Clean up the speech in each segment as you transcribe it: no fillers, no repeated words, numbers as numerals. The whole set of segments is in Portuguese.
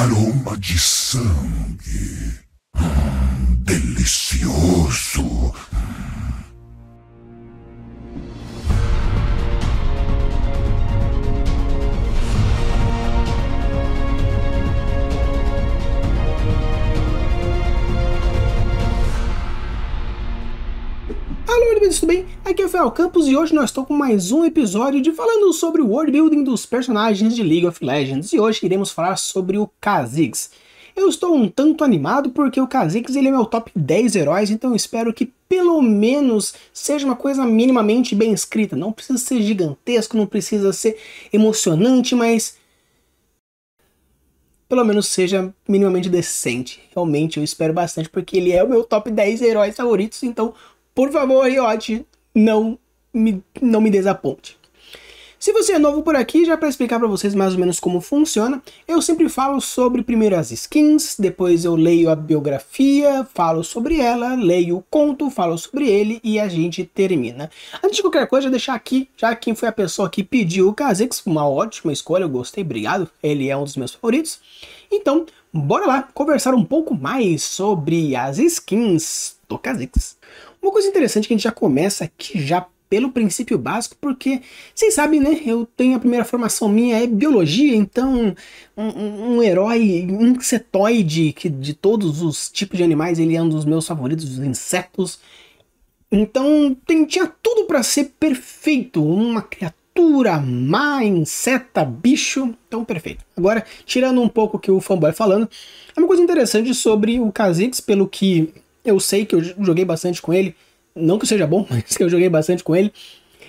Aroma de sangue. Delicioso. Alô, tudo bem? Aqui é o Fel Campos e hoje nós estamos com mais um episódio de falando sobre o world building dos personagens de League of Legends. E hoje iremos falar sobre o Kha'Zix. Eu estou um tanto animado porque o Kha'Zix ele é meu top 10 heróis, então eu espero que pelo menos seja uma coisa minimamente bem escrita. Não precisa ser gigantesco, não precisa ser emocionante, mas pelo menos seja minimamente decente. Realmente eu espero bastante porque ele é o meu top 10 heróis favoritos, então por favor, Riot, não me desaponte. Se você é novo por aqui, já para explicar para vocês mais ou menos como funciona, eu sempre falo sobre primeiro as skins, depois eu leio a biografia, falo sobre ela, leio o conto, falo sobre ele e a gente termina. Antes de qualquer coisa, deixar aqui, já quem foi a pessoa que pediu o Kha'Zix, uma ótima escolha, eu gostei, obrigado, ele é um dos meus favoritos. Então, bora lá conversar um pouco mais sobre as skins do Kha'Zix. Uma coisa interessante que a gente já começa aqui já pelo princípio básico, porque vocês sabem, né, eu tenho a primeira formação minha é biologia, então um herói insetoide, que de todos os tipos de animais ele é um dos meus favoritos, os insetos. Então tinha tudo para ser perfeito, uma criatura, má, inseta, bicho, então perfeito. Agora, tirando um pouco o que o fanboy falando, é uma coisa interessante sobre o Kha'Zix, pelo que eu sei que eu joguei bastante com ele, não que seja bom, mas que eu joguei bastante com ele.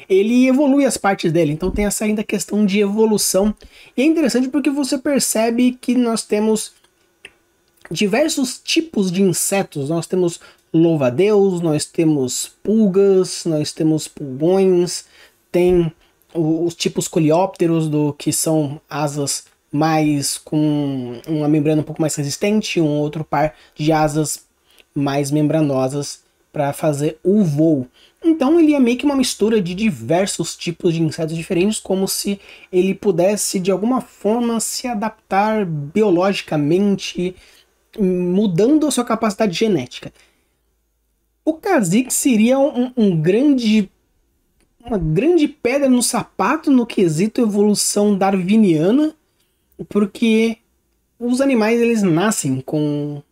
Ele evolui as partes dele, então tem essa ainda questão de evolução. E é interessante porque você percebe que nós temos diversos tipos de insetos. Nós temos louva-a-Deus, nós temos pulgas, nós temos pulgões, tem os tipos coleópteros, que são asas mais com uma membrana um pouco mais resistente, um outro par de asas mais membranosas para fazer o voo. Então ele é meio que uma mistura de diversos tipos de insetos diferentes, como se ele pudesse de alguma forma se adaptar biologicamente, mudando a sua capacidade genética. O Kha'Zix seria uma grande pedra no sapato no quesito evolução darwiniana, porque os animais eles nascem com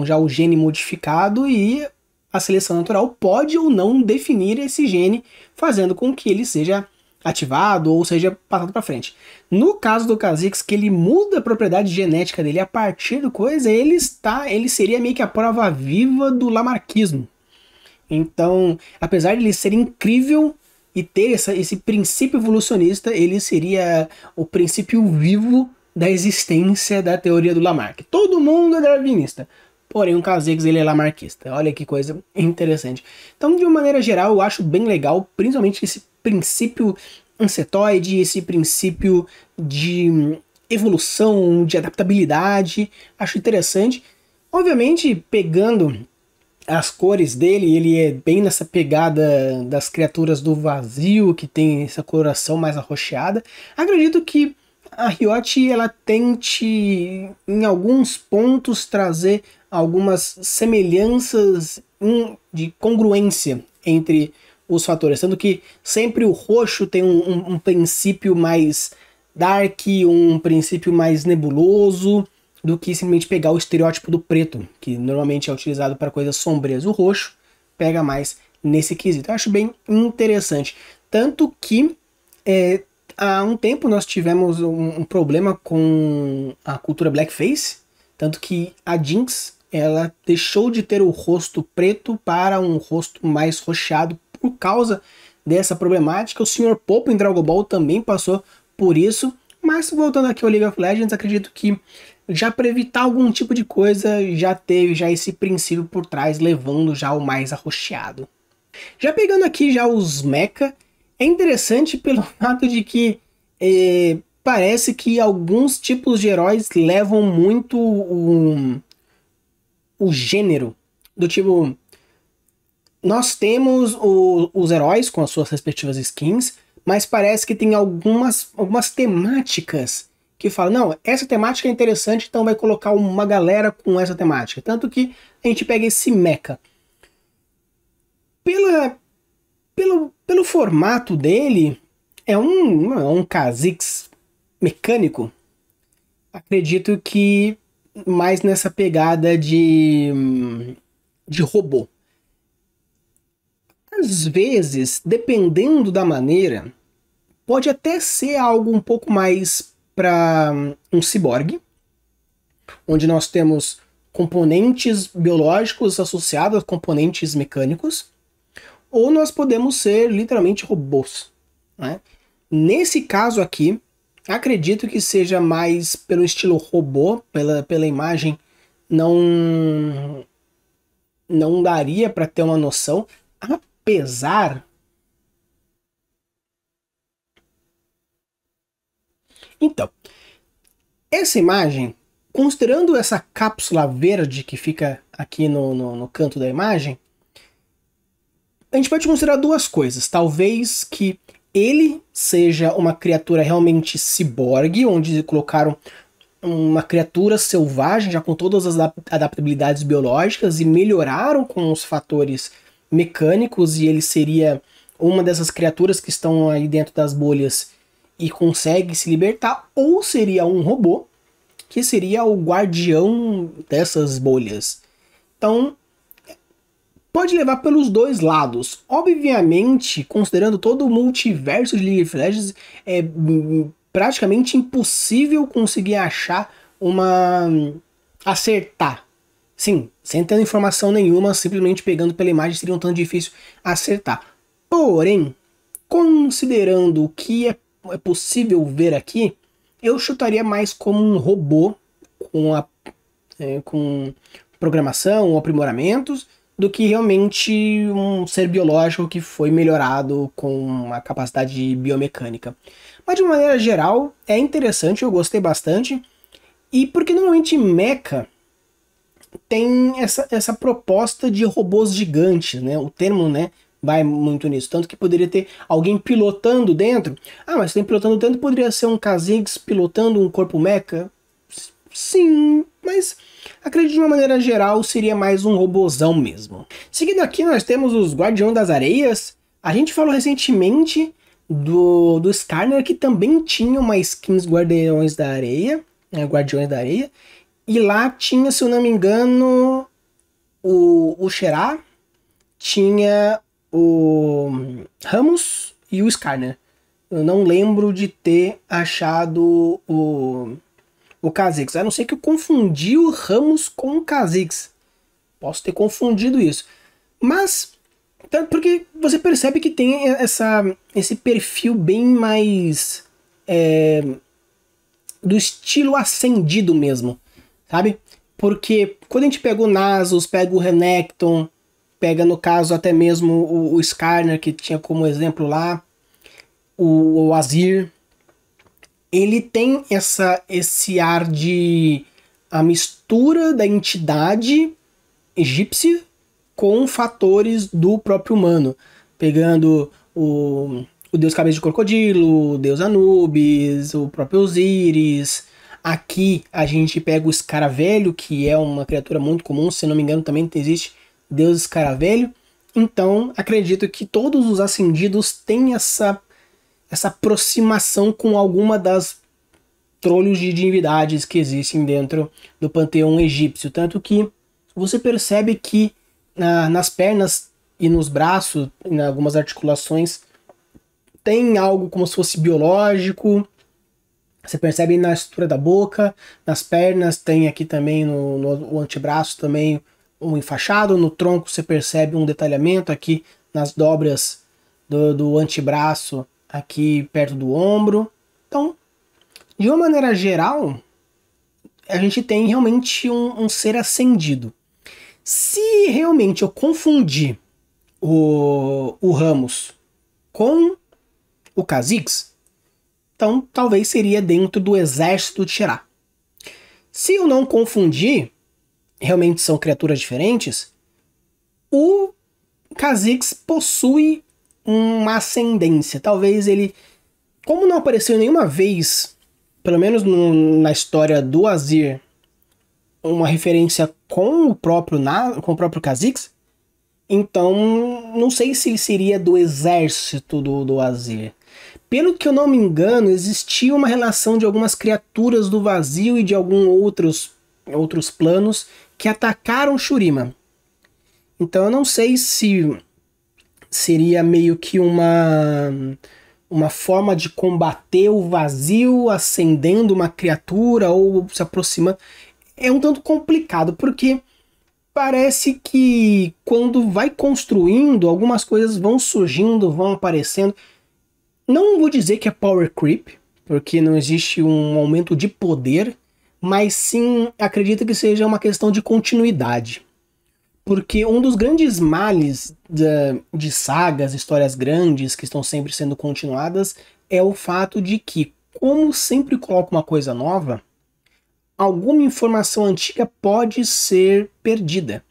já o gene modificado e a seleção natural pode ou não definir esse gene, fazendo com que ele seja ativado ou seja passado para frente. No caso do Kha'Zix, que ele muda a propriedade genética dele a partir do coisa, ele seria meio que a prova viva do lamarquismo. Então, apesar de ele ser incrível e ter esse princípio evolucionista, ele seria o princípio vivo da existência da teoria do Lamarck. Todo mundo é darwinista. Porém, o Kha'Zix ele é lamarquista. Olha que coisa interessante. Então, de uma maneira geral, eu acho bem legal, principalmente esse princípio insetoide, esse princípio de evolução, de adaptabilidade. Acho interessante. Obviamente, pegando as cores dele, ele é bem nessa pegada das criaturas do vazio, que tem essa coloração mais arroxeada. Acredito que a Riot ela tente, em alguns pontos, trazer algumas semelhanças de congruência entre os fatores, sendo que sempre o roxo tem um princípio mais dark, um princípio mais nebuloso, do que simplesmente pegar o estereótipo do preto, que normalmente é utilizado para coisas sombrias. O roxo pega mais nesse quesito. Eu acho bem interessante. Tanto que há um tempo nós tivemos um problema com a cultura blackface, tanto que a Jinx ela deixou de ter o rosto preto para um rosto mais roxeado por causa dessa problemática. O Sr. Popo em Dragon Ball também passou por isso, mas voltando aqui ao League of Legends, acredito que já para evitar algum tipo de coisa, já teve já esse princípio por trás, levando já o mais arroxeado. Já pegando aqui já os mecha, é interessante pelo fato de que parece que alguns tipos de heróis levam muito o gênero, do tipo, nós temos os heróis com as suas respectivas skins, mas parece que tem algumas temáticas que fala, não, essa temática é interessante, então vai colocar uma galera com essa temática. Tanto que a gente pega esse mecha. Pelo formato dele, é um Kha'Zix mecânico. Acredito que mais nessa pegada de robô. Às vezes, dependendo da maneira, pode até ser algo um pouco mais para um ciborgue, onde nós temos componentes biológicos associados a componentes mecânicos, ou nós podemos ser literalmente robôs, né? Nesse caso aqui, acredito que seja mais pelo estilo robô, pela imagem, não daria para ter uma noção, apesar... Então, essa imagem, considerando essa cápsula verde que fica aqui no canto da imagem, a gente pode considerar duas coisas. Talvez que ele seja uma criatura realmente ciborgue, onde colocaram uma criatura selvagem, já com todas as adaptabilidades biológicas, e melhoraram com os fatores mecânicos, e ele seria uma dessas criaturas que estão aí dentro das bolhas e consegue se libertar, ou seria um robô, que seria o guardião dessas bolhas. Então, pode levar pelos dois lados. Obviamente, considerando todo o multiverso de League of Legends, é praticamente impossível conseguir achar acertar. Sim, sem ter informação nenhuma, simplesmente pegando pela imagem seria um tanto difícil acertar. Porém, considerando o que é possível ver aqui, eu chutaria mais como um robô com programação ou aprimoramentos, do que realmente um ser biológico que foi melhorado com uma capacidade biomecânica. Mas de uma maneira geral, é interessante, eu gostei bastante. E porque normalmente mecha tem essa proposta de robôs gigantes, né? O termo, né, vai muito nisso. Tanto que poderia ter alguém pilotando dentro. Ah, mas tem pilotando dentro, poderia ser um Kha'Zix pilotando um corpo mecha? Sim, mas acredito de uma maneira geral seria mais um robozão mesmo. Seguindo aqui nós temos os Guardiões das Areias. A gente falou recentemente do Skarner, que também tinha uma skins Guardiões da Areia, né, Guardiões da Areia. E lá tinha, se eu não me engano, o Xerá, tinha o Rammus e o Skarner. Eu não lembro de ter achado o Kha'Zix, a não ser que eu confundi o Rammus com o Kha'Zix. Posso ter confundido isso. Mas, porque você percebe que tem esse perfil bem mais do estilo acendido mesmo, sabe? Porque quando a gente pega o Nasus, pega o Renekton, pega no caso até mesmo o Skarner, que tinha como exemplo lá, o Azir, ele tem esse ar de a mistura da entidade egípcia com fatores do próprio humano, pegando o deus cabeça de crocodilo, o deus Anubis, o próprio Osíris. Aqui a gente pega o escaravelho, que é uma criatura muito comum, se não me engano também existe deus escaravelho. Então acredito que todos os ascendidos têm essa aproximação com alguma das trolhos de divindades que existem dentro do panteão egípcio. Tanto que você percebe que nas pernas e nos braços, em algumas articulações, tem algo como se fosse biológico. Você percebe na estrutura da boca, nas pernas, tem aqui também no antebraço também um enfaixado. No tronco você percebe um detalhamento aqui nas dobras do antebraço, aqui perto do ombro. Então, de uma maneira geral, a gente tem realmente um ser ascendido. Se realmente eu confundir o Rammus com o Kha'Zix, então talvez seria dentro do exército de Xerá. Se eu não confundir, realmente são criaturas diferentes, o Kha'Zix possui uma ascendência. Talvez ele, como não apareceu nenhuma vez, pelo menos na história do Azir, uma referência com o próprio Kha'Zix. Então, não sei se ele seria do exército do Azir. Pelo que eu não me engano, existia uma relação de algumas criaturas do vazio e de alguns outros planos que atacaram Shurima. Então eu não sei se seria meio que uma forma de combater o vazio, acendendo uma criatura ou se aproximando. É um tanto complicado, porque parece que quando vai construindo, algumas coisas vão surgindo, vão aparecendo. Não vou dizer que é power creep, porque não existe um aumento de poder, mas sim acredito que seja uma questão de continuidade. Porque um dos grandes males de sagas, histórias grandes que estão sempre sendo continuadas, é o fato de que, como sempre coloca uma coisa nova, alguma informação antiga pode ser perdida.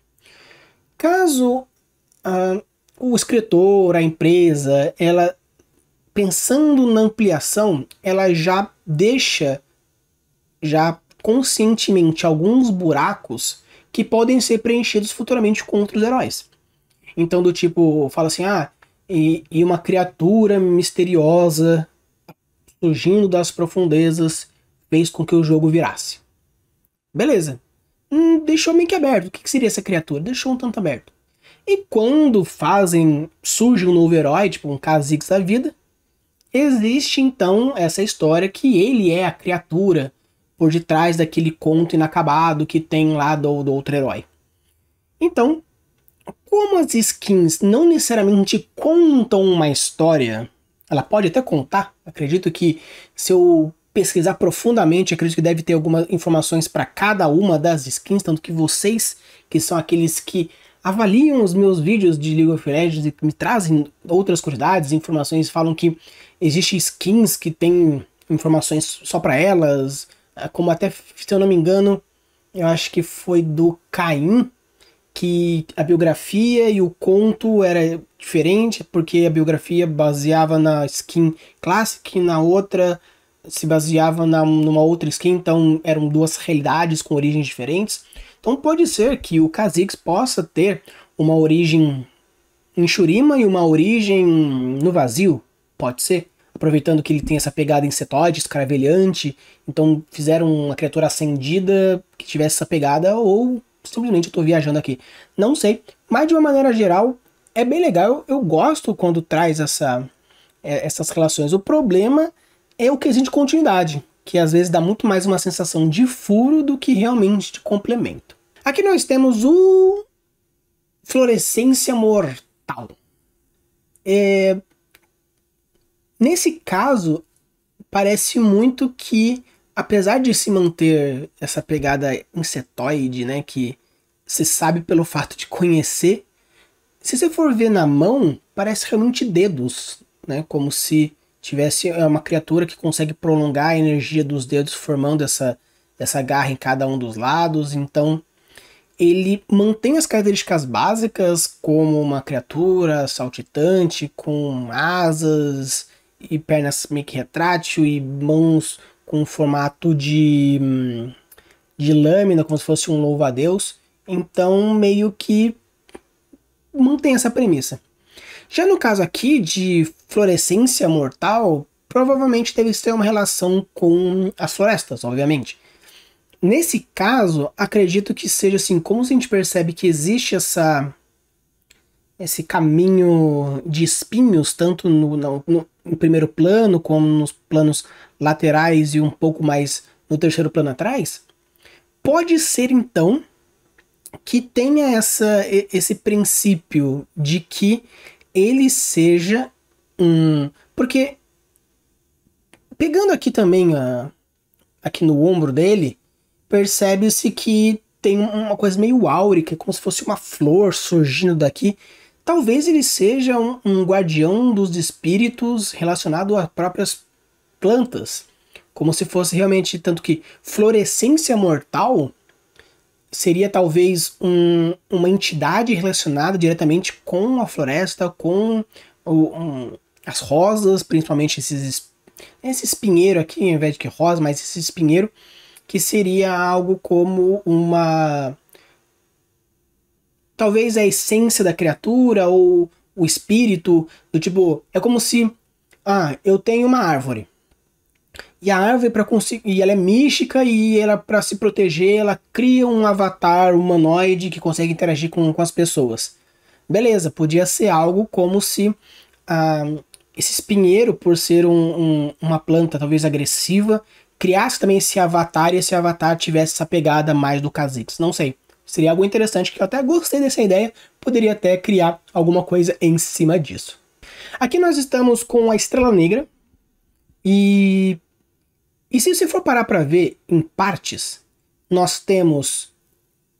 Caso o escritor, a empresa, ela pensando na ampliação, ela já deixa conscientemente alguns buracos que podem ser preenchidos futuramente com outros heróis. Então do tipo, fala assim, e uma criatura misteriosa surgindo das profundezas fez com que o jogo virasse. Beleza. Deixou meio que aberto. O que seria essa criatura? Deixou um tanto aberto. E quando surge um novo herói, tipo um Kha'Zix da vida, existe então essa história que ele é a criatura por detrás daquele conto inacabado que tem lá do outro herói. Então, como as skins não necessariamente contam uma história, ela pode até contar, acredito que se eu pesquisar profundamente, acredito que deve ter algumas informações para cada uma das skins, tanto que vocês, que são aqueles que avaliam os meus vídeos de League of Legends e me trazem outras curiosidades, informações, falam que existem skins que têm informações só para elas, como até, se eu não me engano, eu acho que foi do Caim, que a biografia e o conto era diferente, porque a biografia baseava na skin Classic e na outra se baseava numa outra skin, então eram duas realidades com origens diferentes. Então pode ser que o Kha'Zix possa ter uma origem em Shurima e uma origem no vazio, pode ser. Aproveitando que ele tem essa pegada insetoide, escaravelhante, então fizeram uma criatura acendida que tivesse essa pegada, ou simplesmente eu tô viajando aqui. Não sei, mas de uma maneira geral é bem legal, eu gosto quando traz essas relações. O problema é o quesito de continuidade, que às vezes dá muito mais uma sensação de furo do que realmente de complemento. Aqui nós temos o Florescência Mortal. Nesse caso, parece muito que, apesar de se manter essa pegada insetoide, né, que se sabe pelo fato de conhecer, se você for ver na mão, parece realmente dedos, né, como se tivesse uma criatura que consegue prolongar a energia dos dedos, formando essa garra em cada um dos lados. Então, ele mantém as características básicas, como uma criatura saltitante, com asas e pernas meio que retrátil e mãos com formato de lâmina, como se fosse um louva-a-Deus. Então meio que mantém essa premissa. Já no caso aqui de Florescência Mortal, provavelmente deve ter uma relação com as florestas, obviamente. Nesse caso, acredito que seja assim, como a gente percebe que existe esse caminho de espinhos, tanto no primeiro plano, como nos planos laterais e um pouco mais no terceiro plano atrás, pode ser então que tenha esse princípio de que ele seja porque pegando aqui também aqui no ombro dele, percebe-se que tem uma coisa meio áurica, como se fosse uma flor surgindo daqui. Talvez ele seja um guardião dos espíritos relacionado a próprias plantas. Como se fosse realmente, tanto que Florescência Mortal seria talvez uma entidade relacionada diretamente com a floresta, com as rosas, principalmente Esse espinheiro aqui, ao invés de que rosa, mas esse espinheiro que seria algo como uma... talvez a essência da criatura ou o espírito, do tipo, é como se, eu tenho uma árvore. E a árvore para conseguir, e ela é mística e ela para se proteger, ela cria um avatar humanoide que consegue interagir com as pessoas. Beleza, podia ser algo como se esse espinheiro, por ser uma planta talvez agressiva, criasse também esse avatar e esse avatar tivesse essa pegada mais do Kha'Zix. Não sei. Seria algo interessante que eu até gostei dessa ideia. Poderia até criar alguma coisa em cima disso. Aqui nós estamos com a Estrela Negra. E se você for parar para ver em partes, nós temos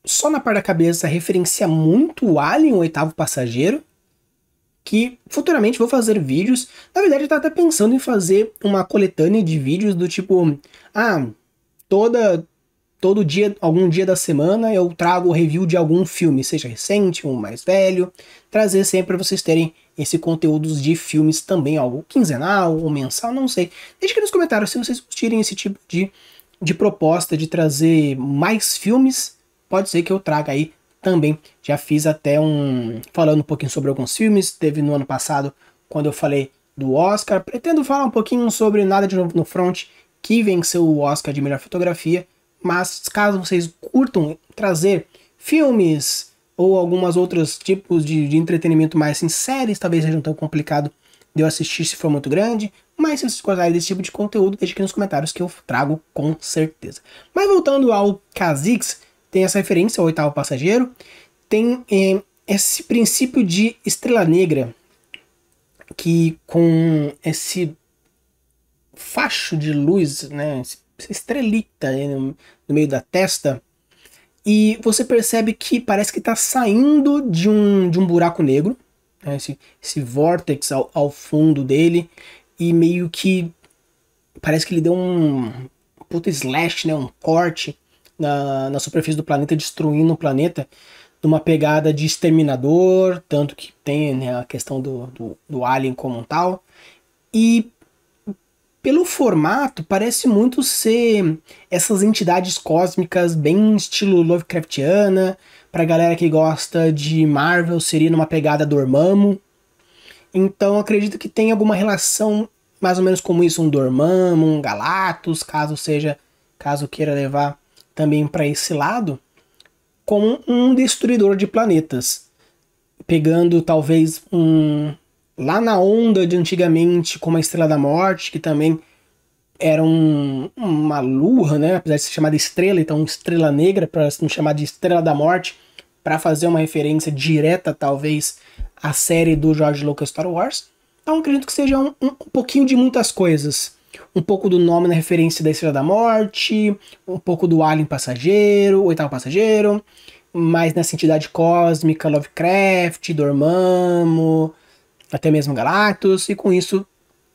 só na parte da cabeça referencia muito o Alien, o Oitavo Passageiro, que futuramente vou fazer vídeos. Na verdade eu tava até pensando em fazer uma coletânea de vídeos do tipo, todo dia, algum dia da semana eu trago o review de algum filme, seja recente ou mais velho, trazer sempre para vocês terem esse conteúdo de filmes também, algo quinzenal ou mensal, não sei. Deixe aqui nos comentários se vocês curtirem esse tipo de proposta de trazer mais filmes, pode ser que eu traga aí também. Já fiz até falando um pouquinho sobre alguns filmes, teve no ano passado, quando eu falei do Oscar, pretendo falar um pouquinho sobre Nada de Novo no Front, que venceu o Oscar de melhor fotografia, mas caso vocês curtam trazer filmes ou algumas outros tipos de entretenimento mais em séries, talvez seja tão complicado de eu assistir se for muito grande, mas se vocês gostarem desse tipo de conteúdo, deixe aqui nos comentários que eu trago com certeza. Mas voltando ao Kha'Zix, tem essa referência ao Oitavo Passageiro, tem esse princípio de Estrela Negra, que com esse facho de luz, né, essa estrelita no meio da testa, e você percebe que parece que está saindo de um buraco negro, né, esse vórtex ao fundo dele, e meio que parece que ele deu um puta slash, né, um corte na superfície do planeta, destruindo o planeta, numa pegada de exterminador, tanto que tem, né, a questão do alien como tal, e pelo formato, parece muito ser essas entidades cósmicas bem estilo Lovecraftiana. Pra galera que gosta de Marvel, seria numa pegada Dormammu. Então acredito que tem alguma relação mais ou menos como isso, um Dormammu, um Galactus, caso queira levar também para esse lado, como um destruidor de planetas. Pegando talvez lá na onda de antigamente, como a Estrela da Morte, que também era uma lua, né? Apesar de ser chamada estrela, então Estrela Negra, para não chamar de Estrela da Morte, para fazer uma referência direta, talvez, à série do George Lucas Star Wars. Então acredito que seja um pouquinho de muitas coisas. Um pouco do nome na referência da Estrela da Morte, um pouco do Alien Passageiro, o Oitavo Passageiro, mais nessa entidade cósmica, Lovecraft, Dormammu, até mesmo Galactus, e com isso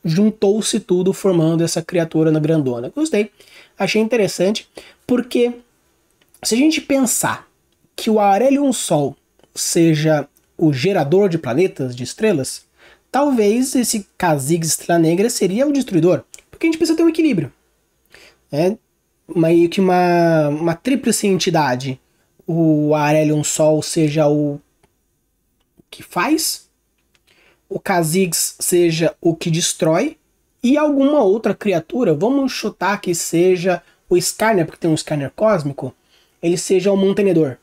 juntou-se tudo formando essa criatura na grandona. Gostei, achei interessante, porque se a gente pensar que o Aurelion Sol seja o gerador de planetas, de estrelas, talvez esse Kha'Zix Estrela Negra seria o destruidor, porque a gente precisa ter um equilíbrio. É meio que uma tríplice entidade. O Aurelion Sol seja o que faz, o Kha'Zix seja o que destrói, e alguma outra criatura, vamos chutar que seja o Skarner, porque tem um Skarner cósmico, ele seja o mantenedor.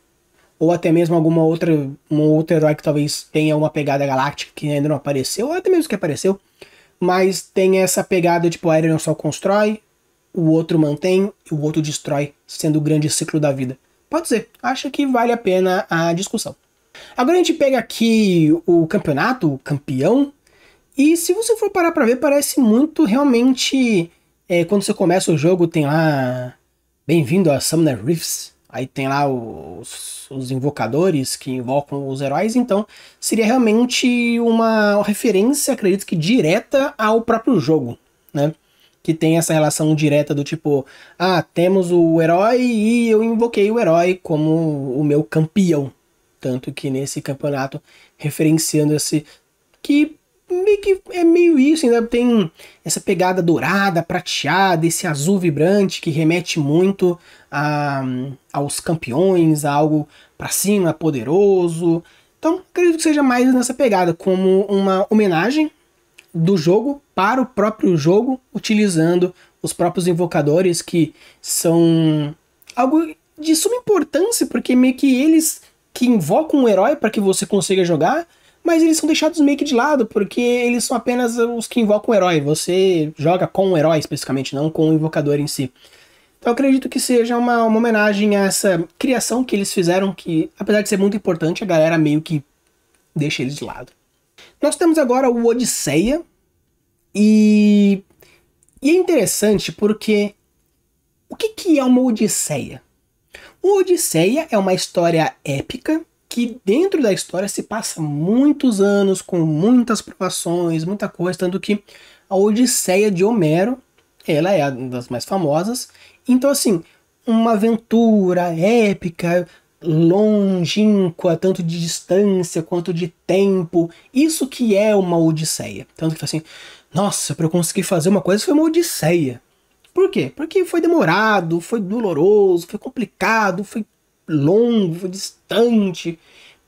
Ou até mesmo um outro herói que talvez tenha uma pegada galáctica que ainda não apareceu, ou até mesmo que apareceu, mas tem essa pegada tipo, o Aurelion Sol constrói, o outro mantém, e o outro destrói, sendo o grande ciclo da vida. Pode ser, acho que vale a pena a discussão. Agora a gente pega aqui o campeonato, o campeão, e se você for parar pra ver, parece muito realmente... quando você começa o jogo, tem lá... Bem-vindo a Summoner Riffs. Aí tem lá os invocadores que invocam os heróis, então seria realmente uma referência, acredito que direta ao próprio jogo, né? Que tem essa relação direta do tipo, temos o herói e eu invoquei o herói como o meu campeão. Tanto que nesse campeonato, referenciando esse... que meio que é meio isso, ainda tem essa pegada dourada, prateada, esse azul vibrante que remete muito aos campeões, a algo pra cima, poderoso. Então, acredito que seja mais nessa pegada, como uma homenagem do jogo para o próprio jogo, utilizando os próprios invocadores, que são algo de suma importância, porque meio que eles que invocam um herói para que você consiga jogar, mas eles são deixados meio que de lado, porque eles são apenas os que invocam o herói. Você joga com o herói especificamente, não com o invocador em si. Então eu acredito que seja uma homenagem a essa criação que eles fizeram, que apesar de ser muito importante, a galera meio que deixa eles de lado. Nós temos agora o Odisseia, e é interessante porque o que é uma Odisseia? O Odisseia é uma história épica que dentro da história se passa muitos anos, com muitas provações, muita coisa, tanto que a Odisseia de Homero, ela é uma das mais famosas. Então assim, uma aventura épica, longínqua, tanto de distância quanto de tempo, isso que é uma Odisseia. Tanto que assim, nossa, para eu conseguir fazer uma coisa foi uma Odisseia. Por quê? Porque foi demorado, foi doloroso, foi complicado, foi longo, foi distante.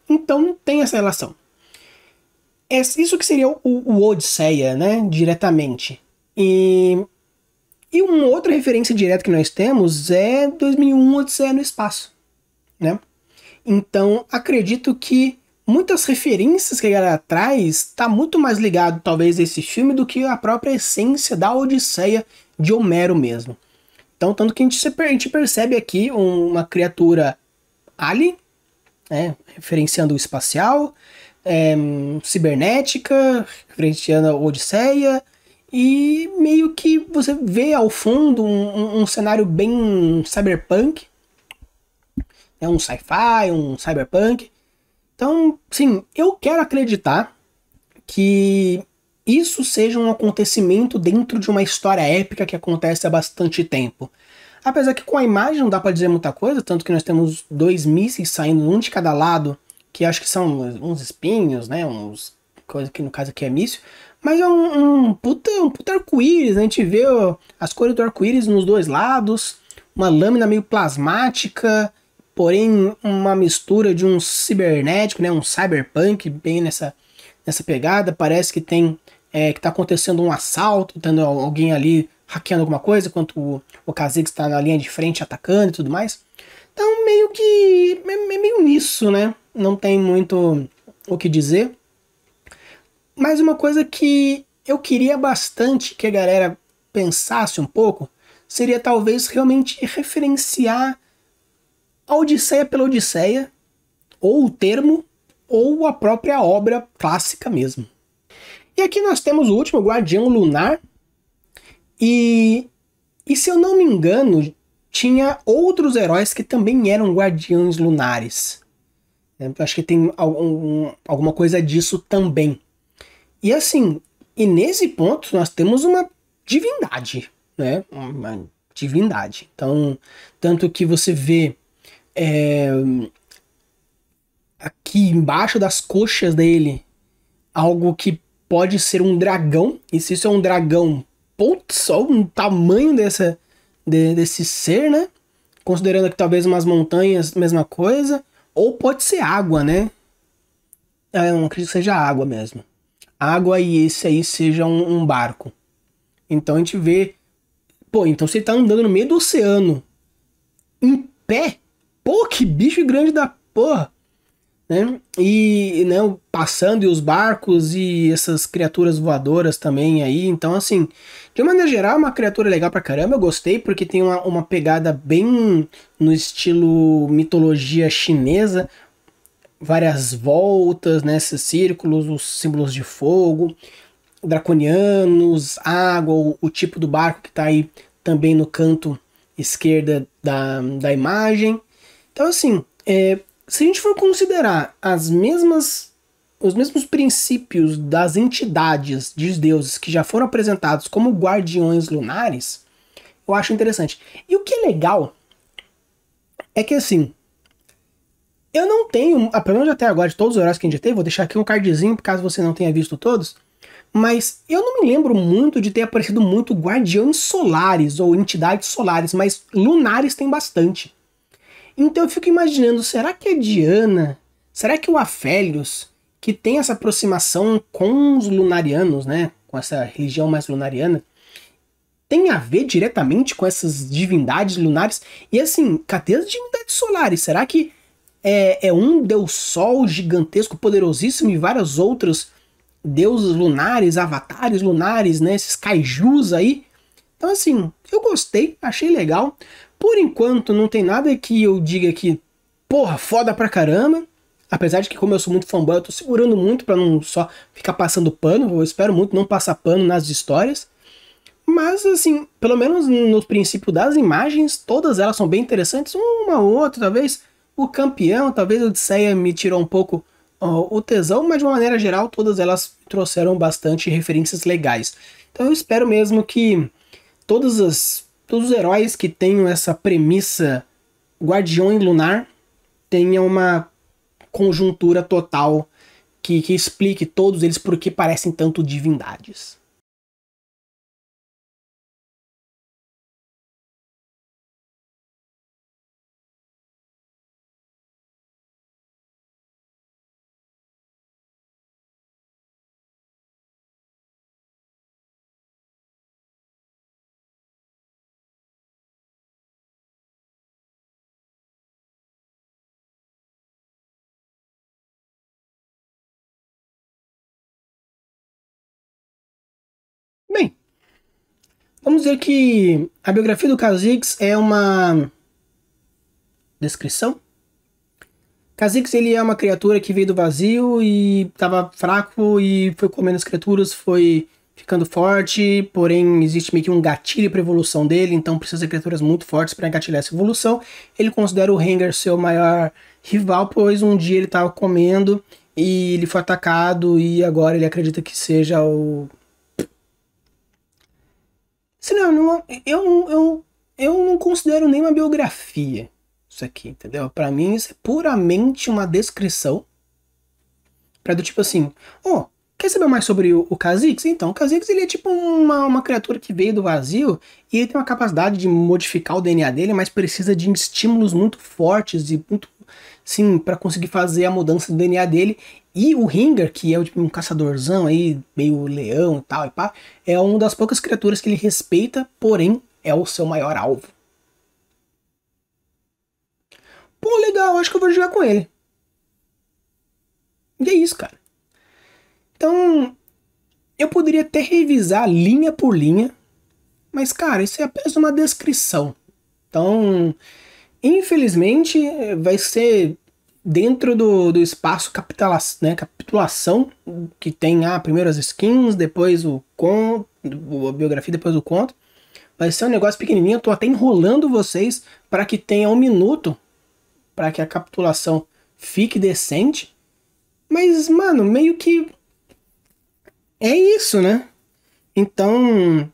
Então tem essa relação. Isso que seria o Odisseia, né? Diretamente. E uma outra referência direta que nós temos é 2001 Odisseia no Espaço, né? Então acredito que muitas referências que a galera traz está muito mais ligado talvez a esse filme do que a própria essência da Odisseia de Homero mesmo. Então, tanto que a gente percebe aqui uma criatura alien, né, referenciando o espacial, cibernética, referenciando a Odisseia, e meio que você vê ao fundo um cenário bem cyberpunk, né, um sci-fi, um cyberpunk. Então, sim, eu quero acreditar que isso seja um acontecimento dentro de uma história épica que acontece há bastante tempo. Apesar que com a imagem não dá pra dizer muita coisa, tanto que nós temos 2 mísseis saindo, um de cada lado, que acho que são uns espinhos, né, uns coisa que no caso aqui é míssil, mas é um puta arco-íris, né? A gente vê as cores do arco-íris nos dois lados, uma lâmina meio plasmática, porém uma mistura de um cibernético, né, um cyberpunk, bem nessa pegada. Parece que tem que tá acontecendo um assalto, tendo alguém ali hackeando alguma coisa, enquanto o Kha'Zix está na linha de frente atacando e tudo mais. Então meio que é meio nisso, né? Não tem muito o que dizer. Mas uma coisa que eu queria bastante que a galera pensasse um pouco seria talvez realmente referenciar a Odisseia pela Odisseia, ou o termo, ou a própria obra clássica mesmo. E aqui nós temos o último, o Guardião Lunar, e se eu não me engano, tinha outros heróis que também eram guardiões lunares. Eu acho que tem alguma coisa disso também. E assim, e nesse ponto nós temos uma divindade, né? Uma divindade. Então, tanto que você vê aqui embaixo das coxas dele algo que pode ser um dragão, e se isso é um dragão, putz, olha o tamanho desse ser, né? Considerando que talvez umas montanhas, mesma coisa, ou pode ser água, né? Eu não acredito que seja água mesmo. Água e esse aí seja um barco. Então a gente vê, pô, então se ele tá andando no meio do oceano, em pé, pô, que bicho grande da porra! Né? E né, passando, e os barcos e essas criaturas voadoras também aí. Então assim, de maneira geral, é uma criatura legal pra caramba. Eu gostei porque tem uma pegada bem no estilo mitologia chinesa, várias voltas, né, esses círculos, os símbolos de fogo, draconianos, água, o tipo do barco que tá aí também no canto esquerda da imagem. Então assim, se a gente for considerar os mesmos princípios das entidades dos deuses que já foram apresentados como guardiões lunares, eu acho interessante. E o que é legal é que assim, eu não tenho, pelo menos até agora, de todos os heróis que a gente teve, vou deixar aqui um cardzinho, caso você não tenha visto todos, Mas eu não me lembro muito de ter aparecido muito guardiões solares ou entidades solares, mas lunares tem bastante. Então eu fico imaginando, será que a Diana, será que o Aphelios, que tem essa aproximação com os lunarianos, né, com essa religião mais lunariana, tem a ver diretamente com essas divindades lunares? E assim, cadê as divindades solares? Será que é um deus sol gigantesco, poderosíssimo e vários outros deuses lunares, avatares lunares, né, esses kaijus aí? Então assim, eu gostei, achei legal. Por enquanto não tem nada que eu diga que, porra, foda pra caramba. Apesar de que, como eu sou muito fanboy, eu tô segurando muito pra não só ficar passando pano. Eu espero muito não passar pano nas histórias. Mas, assim, pelo menos no princípio das imagens, todas elas são bem interessantes. Uma ou outra, talvez o campeão, talvez o Odisseia me tirou um pouco o tesão, mas de uma maneira geral, todas elas trouxeram bastante referências legais. Então eu espero mesmo que todos os heróis que tenham essa premissa guardião lunar tenham uma conjuntura total que explique todos eles por que parecem tanto divindades. Bem, vamos dizer que a biografia do Kha'Zix é uma descrição. Kha'Zix, ele é uma criatura que veio do vazio e estava fraco e foi comendo as criaturas, foi ficando forte, porém existe meio que um gatilho para evolução dele, então precisa de criaturas muito fortes para engatilhar essa evolução. Ele considera o Rengar seu maior rival, pois um dia ele estava comendo e ele foi atacado e agora ele acredita que seja o... Eu não considero nem uma biografia isso aqui, entendeu? Pra mim isso é puramente uma descrição pra do tipo assim, quer saber mais sobre o Kha'Zix? Então, o Kha'Zix ele é tipo uma criatura que veio do vazio e ele tem uma capacidade de modificar o DNA dele, mas precisa de estímulos muito fortes e muito, sim, para conseguir fazer a mudança do DNA dele. E o Rengar, que é tipo um caçadorzão aí, meio leão e tal, e pá, é uma das poucas criaturas que ele respeita, porém é o seu maior alvo. Pô, legal, acho que eu vou jogar com ele. E é isso, cara. Então, eu poderia até revisar linha por linha, mas, cara, isso é apenas uma descrição. Então, infelizmente, vai ser dentro do espaço capitulação, que tem primeiro as skins, depois o conto, a biografia, depois o conto. Vai ser um negócio pequenininho, eu tô até enrolando vocês para que tenha 1 minuto, para que a capitulação fique decente. Mas, mano, meio que é isso, né? Então,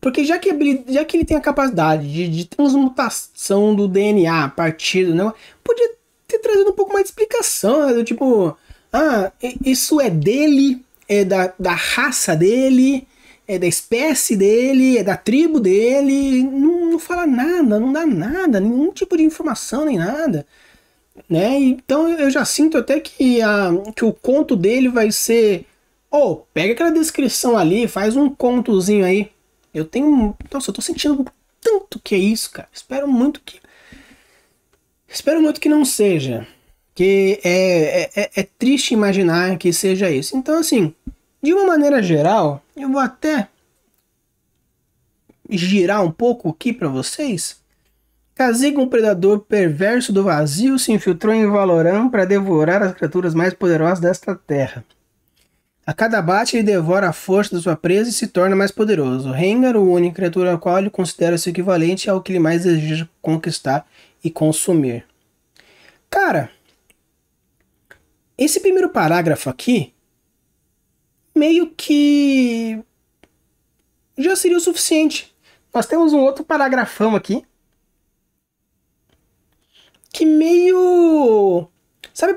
porque já que ele tem a capacidade de transmutação do DNA a partir do negócio, podia ter trazido um pouco mais de explicação, né? Do tipo, isso é dele, é da raça dele, é da espécie dele, é da tribo dele. Não fala nada, não dá nada, nenhum tipo de informação nem nada, né? Então eu já sinto até que o conto dele vai ser, pega aquela descrição ali, faz um contozinho aí. Nossa, eu tô sentindo tanto que é isso, cara. Espero muito que não seja. Que é triste imaginar que seja isso. Então, assim, de uma maneira geral, eu vou até girar um pouco aqui pra vocês. Kha'Zix, um predador perverso do vazio, se infiltrou em Valoran para devorar as criaturas mais poderosas desta terra. A cada abate, ele devora a força da sua presa e se torna mais poderoso. Rengar, a única criatura a qual ele considera-se equivalente ao que ele mais deseja conquistar e consumir. Cara, esse primeiro parágrafo aqui, meio que já seria o suficiente. Nós temos um outro paragrafão aqui, que meio... Sabe,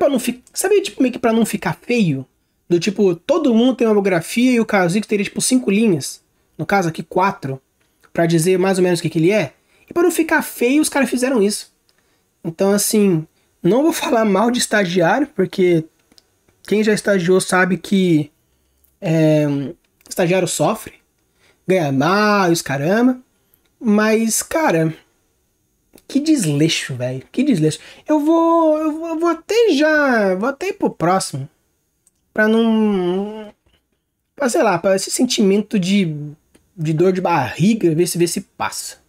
tipo, meio que pra não ficar feio? Do tipo, todo mundo tem uma biografia e o Kazuhiko teria tipo 5 linhas. No caso aqui 4. Pra dizer mais ou menos o que ele é. E pra não ficar feio, os caras fizeram isso. Então assim, não vou falar mal de estagiário, porque quem já estagiou sabe que estagiário sofre. Ganha mal, os caramba. Mas, cara, que desleixo, velho. Que desleixo. Eu vou até já. Vou até ir pro próximo. Pra não. Pra, sei lá, pra esse sentimento de dor de barriga, ver se passa.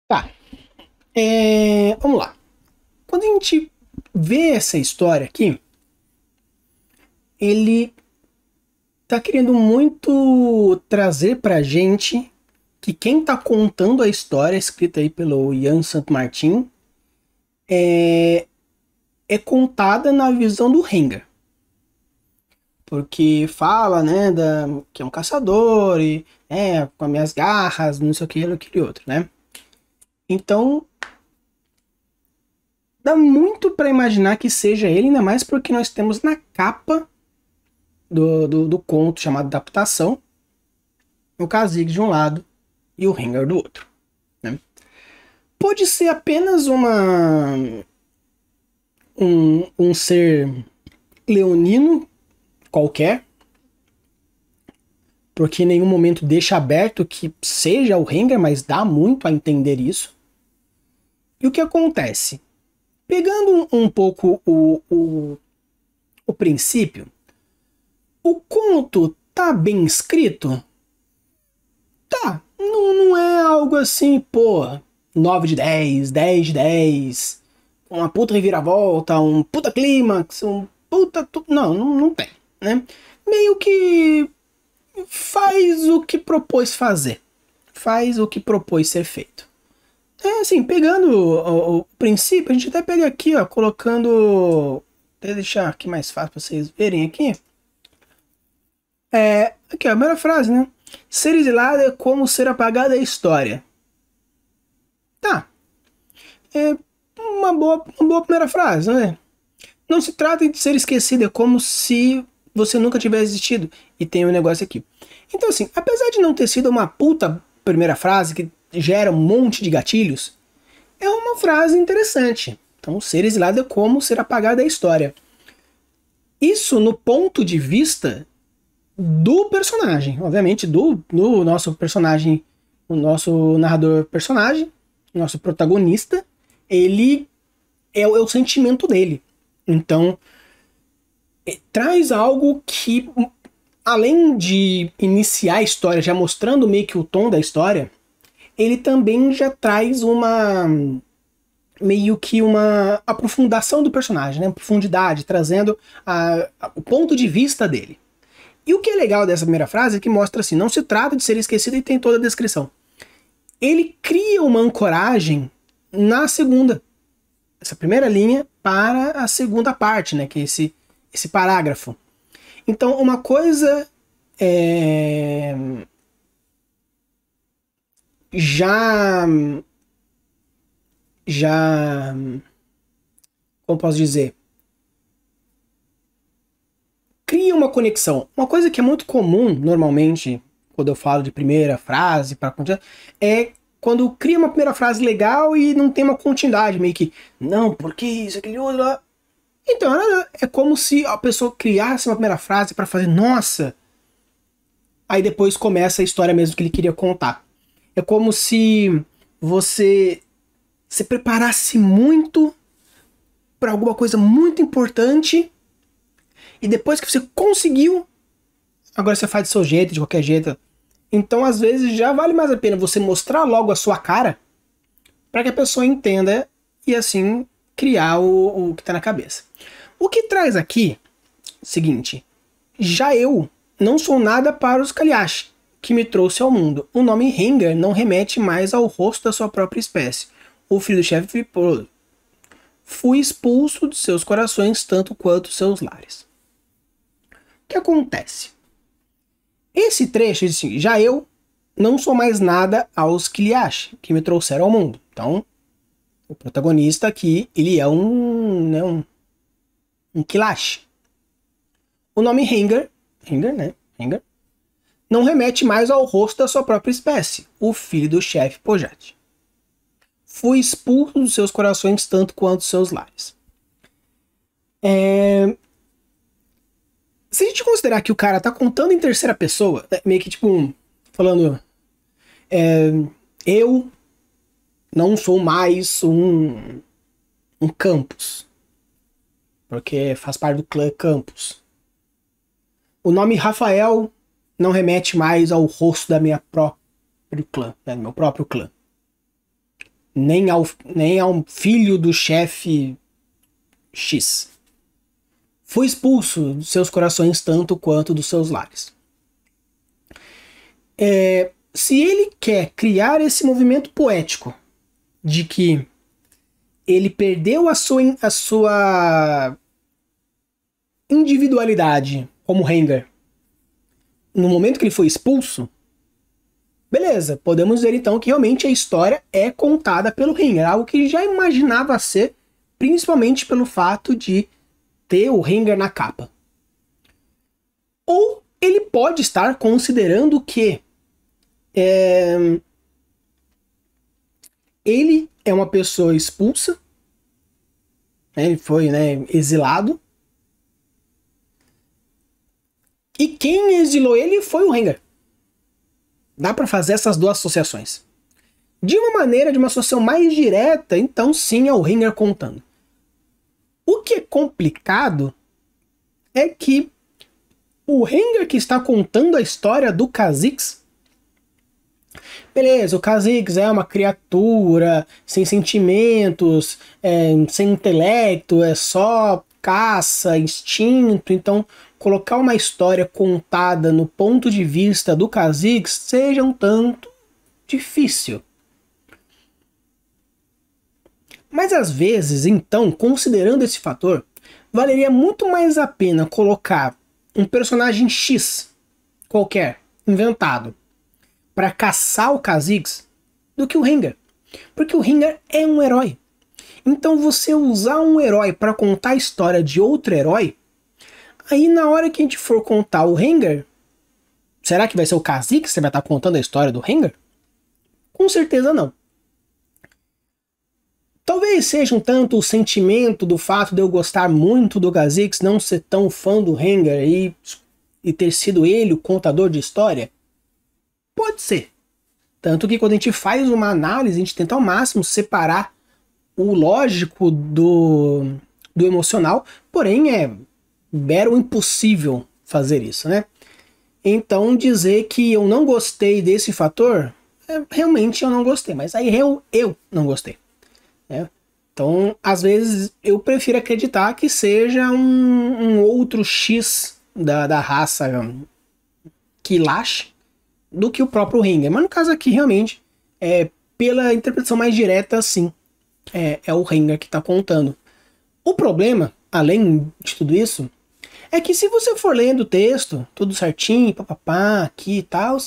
Tá. Vamos lá. Quando a gente vê essa história aqui, ele tá querendo muito trazer pra gente que quem tá contando a história, escrita aí pelo Ian St. Martin, é contada na visão do Rengar. Porque fala, né, que é um caçador e com as minhas garras, não sei o que, aquele outro, né? Então, dá muito pra imaginar que seja ele, ainda mais porque nós temos na capa do conto chamado Adaptação o Kha'Zix de um lado e o Rengar do outro, né? Pode ser apenas um ser leonino qualquer, porque em nenhum momento deixa aberto que seja o Rengar, mas dá muito a entender isso. E o que acontece? Pegando um pouco o princípio, o conto tá bem escrito? Tá, não é algo assim, pô, 9 de 10, 10 de 10, uma puta reviravolta, um puta clímax, um puta... Não tem, né? Meio que faz o que propôs fazer. Faz o que propôs ser feito. Assim, pegando o princípio, a gente até pega aqui, ó, colocando... Vou deixar aqui mais fácil pra vocês verem aqui. Aqui, ó, a primeira frase, né? Ser exilado é como ser apagado da história. Tá. É uma boa primeira frase, né? Não se trata de ser esquecido, é como se você nunca tivesse existido. E tem um negócio aqui. Então, assim, apesar de não ter sido uma puta primeira frase que gera um monte de gatilhos, é uma frase interessante. Então, ser exilado é como ser apagado da história. Isso no ponto de vista do personagem, obviamente do nosso personagem, o nosso narrador personagem, nosso protagonista, ele é o sentimento dele. Então, traz algo que, além de iniciar a história, já mostrando meio que o tom da história, ele também já traz meio que uma aprofundação do personagem, né? Profundidade, trazendo o ponto de vista dele. E o que é legal dessa primeira frase é que mostra assim, não se trata de ser esquecido e tem toda a descrição. Ele cria uma ancoragem na segunda, essa primeira linha para a segunda parte, né? Que é esse parágrafo. Então, uma coisa já como posso dizer, cria uma conexão. Uma coisa que é muito comum normalmente quando eu falo de primeira frase para continuar é quando cria uma primeira frase legal e não tem uma continuidade, meio que não, porque isso, aquele outro lá. Então é como se a pessoa criasse uma primeira frase para fazer nossa, aí depois começa a história mesmo que ele queria contar. É como se você se preparasse muito para alguma coisa muito importante e depois que você conseguiu, agora você faz do seu jeito, de qualquer jeito. Então, às vezes, já vale mais a pena você mostrar logo a sua cara para que a pessoa entenda e, assim, criar o que está na cabeça. O que traz aqui, seguinte, Já eu não sou nada para os Kaliash, que me trouxe ao mundo. O nome Rengar não remete mais ao rosto da sua própria espécie. O filho do chefe fui expulso de seus corações tanto quanto seus lares. O que acontece? Esse trecho diz assim, já eu não sou mais nada aos Kaliash, que me trouxeram ao mundo. Então, o protagonista aqui, ele é um Kalash. O nome Rengar, não remete mais ao rosto da sua própria espécie, o filho do chefe Pojat. Fui expulso dos seus corações tanto quanto seus lares. Se a gente considerar que o cara tá contando em terceira pessoa, meio que tipo, falando, eu não sou mais um Campos, porque faz parte do clã Campos. O nome Rafael não remete mais ao rosto da minha próprio clã, do meu próprio clã. Nem ao filho do chefe X. Fui expulso dos seus corações tanto quanto dos seus lares. Se ele quer criar esse movimento poético de que ele perdeu a sua individualidade como Rengar no momento que ele foi expulso, beleza, podemos dizer então que realmente a história é contada pelo Rengar, algo que já imaginava ser, principalmente pelo fato de ter o Rengar na capa. Ou ele pode estar considerando que ele é uma pessoa expulsa, ele foi exilado, e quem exilou ele foi o Rengar. Dá para fazer essas duas associações. De uma associação mais direta, então sim é o Rengar contando. O que é complicado é que o Rengar que está contando a história do Kha'Zix, beleza, o Kha'Zix é uma criatura sem sentimentos, sem intelecto, é só caça, instinto, então colocar uma história contada no ponto de vista do Kha'Zix seja um tanto difícil. Mas às vezes, então, considerando esse fator, valeria muito mais a pena colocar um personagem X qualquer, inventado, para caçar o Kha'Zix do que o Rengar. Porque o Rengar é um herói. Então você usar um herói para contar a história de outro herói, aí na hora que a gente for contar o Rengar, será que vai ser o Kha'Zix que você vai estar contando a história do Rengar? Com certeza não. Talvez seja um tanto o sentimento do fato de eu gostar muito do Kha'Zix, não ser tão fã do Rengar e ter sido ele o contador de história. Pode ser. Tanto que quando a gente faz uma análise, a gente tenta ao máximo separar o lógico do emocional, porém é mero impossível fazer isso, né? Então dizer que eu não gostei desse fator, realmente eu não gostei, mas aí eu não gostei. Então, às vezes, eu prefiro acreditar que seja um outro X da raça Kalash do que o próprio Rengar. Mas no caso aqui, realmente, pela interpretação mais direta, sim, é o Rengar que está contando. O problema, além de tudo isso, é que se você for lendo o texto, tudo certinho, papapá, aqui e tal,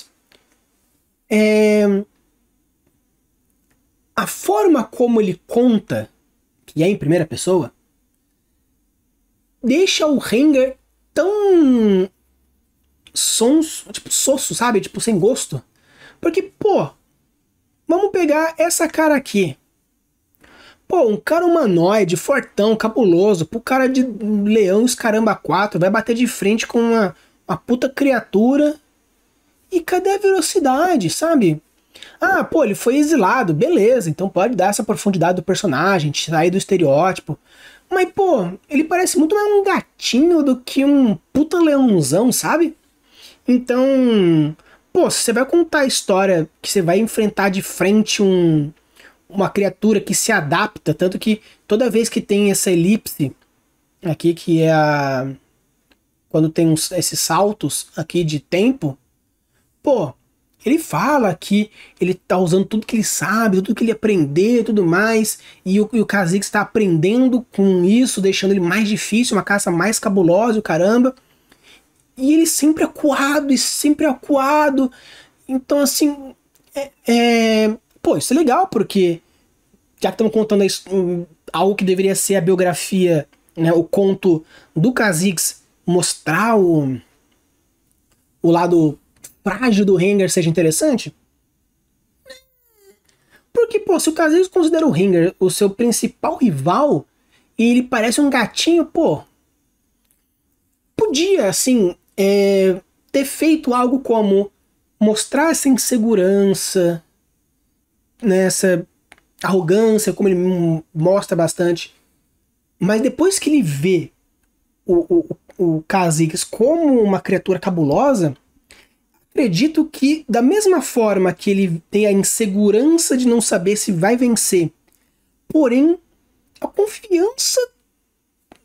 a forma como ele conta, que é em primeira pessoa, deixa o Rengar tão sonso, tipo sosso, sabe? Tipo, sem gosto. Porque, pô, vamos pegar essa cara aqui. Pô, um cara humanoide, fortão, cabuloso, pro cara de leão, os caramba 4, vai bater de frente com uma puta criatura. E cadê a velocidade, sabe? Ah, pô, ele foi exilado, beleza, então pode dar essa profundidade do personagem, sair do estereótipo. Mas, pô, ele parece muito mais um gatinho do que um puta leãozão, sabe? Então, pô, se você vai contar a história que você vai enfrentar de frente uma criatura que se adapta, tanto que toda vez que tem essa elipse aqui, que é quando tem esses saltos aqui de tempo, pô, ele fala que ele tá usando tudo que ele sabe, tudo que ele aprendeu e tudo mais, e o Kha'Zix está aprendendo com isso, deixando ele mais difícil, uma caça mais cabulosa, o caramba. E ele sempre acuado, e sempre acuado. Então, assim, pô, isso é legal, porque já que estamos contando algo que deveria ser a biografia, né, o conto do Kha'Zix, mostrar o lado frágil do Rengar seja interessante? Porque, pô, se o Kha'Zix considera o Rengar o seu principal rival, e ele parece um gatinho, pô, podia, assim, ter feito algo como mostrar essa insegurança, né, essa arrogância, como ele mostra bastante, mas depois que ele vê o Kha'Zix como uma criatura cabulosa, acredito que, da mesma forma que ele tem a insegurança de não saber se vai vencer, porém, a confiança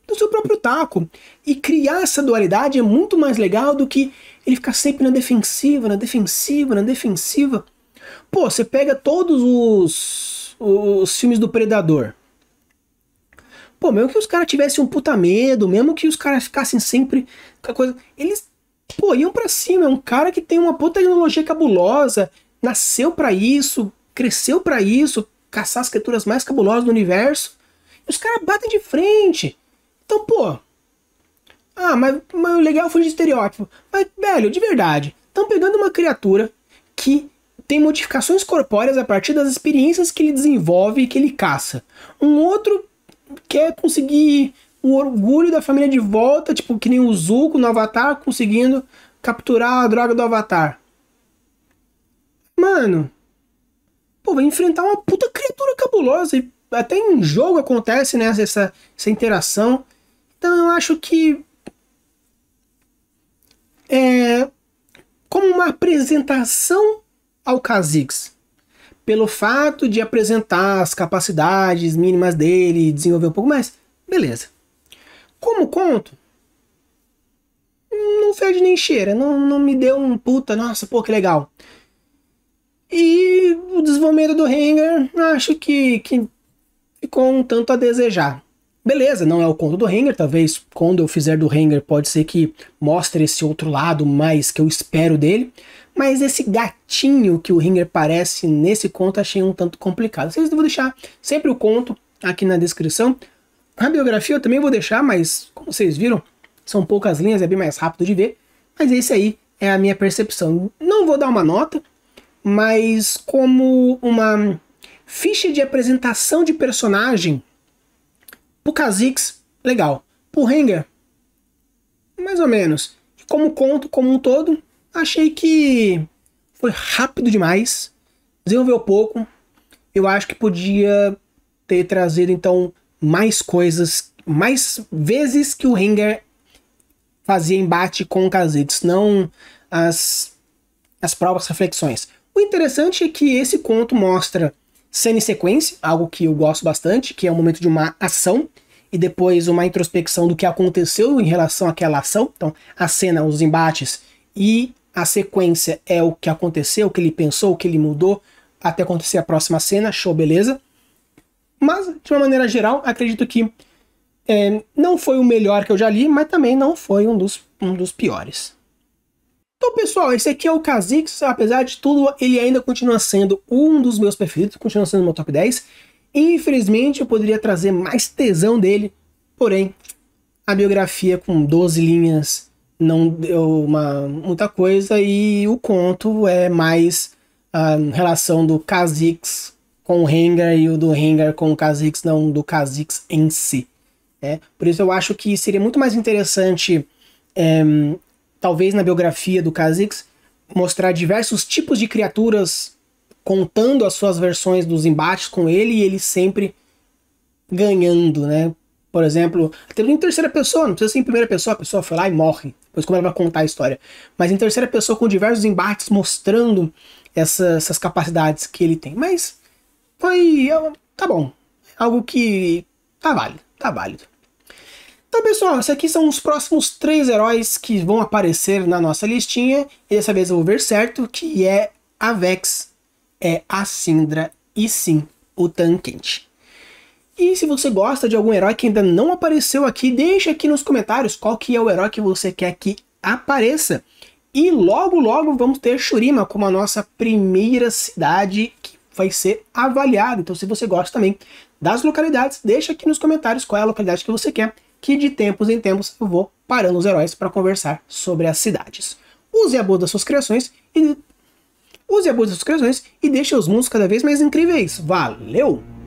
do seu próprio taco. E criar essa dualidade é muito mais legal do que ele ficar sempre na defensiva, na defensiva, na defensiva. Pô, você pega todos os filmes do Predador. Pô, mesmo que os caras tivessem um puta medo, mesmo que os caras ficassem sempre com a coisa, eles, pô, iam pra cima. É um cara que tem uma puta tecnologia cabulosa, nasceu pra isso, cresceu pra isso, caçar as criaturas mais cabulosas do universo. E os caras batem de frente. Então, pô, mas o legal foi de estereótipo. Mas, velho, de verdade, estão pegando uma criatura que tem modificações corpóreas a partir das experiências que ele desenvolve e que ele caça. Um outro quer conseguir o orgulho da família de volta, tipo que nem o Zuko no Avatar, conseguindo capturar a droga do Avatar. Mano, pô, vai enfrentar uma puta criatura cabulosa. E até em jogo acontece, né, essa interação. Então eu acho que como uma apresentação ao Kha'Zix, pelo fato de apresentar as capacidades mínimas dele, desenvolver um pouco mais, beleza. Como conto, não fede nem cheira, não me deu um puta, nossa, pô, que legal. E o desenvolvimento do Rengar, acho que ficou um tanto a desejar. Beleza, não é o conto do Rengar, talvez quando eu fizer do Rengar pode ser que mostre esse outro lado mais que eu espero dele, mas esse gatinho que o Rengar parece nesse conto achei um tanto complicado. Vocês vão deixar sempre o conto aqui na descrição. A biografia eu também vou deixar, mas como vocês viram, são poucas linhas, é bem mais rápido de ver, mas esse aí é a minha percepção. Não vou dar uma nota, mas como uma ficha de apresentação de personagem, pro Kha'Zix, legal. Pro Rengar, mais ou menos. Como conto, como um todo, achei que foi rápido demais, desenvolveu pouco. Eu acho que podia ter trazido, então, mais coisas, mais vezes que o Rengar fazia embate com o Kha'Zix, não as próprias reflexões. O interessante é que esse conto mostra cena e sequência, algo que eu gosto bastante, que é o momento de uma ação e depois uma introspecção do que aconteceu em relação àquela ação. Então, a cena, os embates, e a sequência é o que aconteceu, o que ele pensou, o que ele mudou, até acontecer a próxima cena, show, beleza. Mas, de uma maneira geral, acredito que não foi o melhor que eu já li, mas também não foi um dos piores. Então, pessoal, esse aqui é o Kha'Zix. Apesar de tudo, ele ainda continua sendo um dos meus preferidos, continua sendo meu top 10. Infelizmente, eu poderia trazer mais tesão dele, porém, a biografia com 12 linhas não deu muita coisa, e o conto é mais a relação do Kha'Zix com o Rengar e o do Rengar com o Kha'Zix, não do Kha'Zix em si. Por isso eu acho que seria muito mais interessante, talvez na biografia do Kha'Zix, mostrar diversos tipos de criaturas contando as suas versões dos embates com ele e ele sempre ganhando, né? Por exemplo, até em terceira pessoa, não precisa ser em primeira pessoa, a pessoa foi lá e morre, depois como ela vai contar a história. Mas em terceira pessoa com diversos embates mostrando essas capacidades que ele tem. Mas tá bom, algo que tá válido. Então, pessoal, esses aqui são os próximos 3 heróis que vão aparecer na nossa listinha. E dessa vez eu vou ver certo, que é a Vex, é a Syndra e sim, o Tankente. E se você gosta de algum herói que ainda não apareceu aqui, deixa aqui nos comentários qual que é o herói que você quer que apareça. E logo logo vamos ter Shurima como a nossa primeira cidade que vai ser avaliada. Então se você gosta também das localidades, deixa aqui nos comentários qual é a localidade que você quer, que de tempos em tempos eu vou parando os heróis para conversar sobre as cidades. Use a boa das suas criações e deixe os mundos cada vez mais incríveis. Valeu!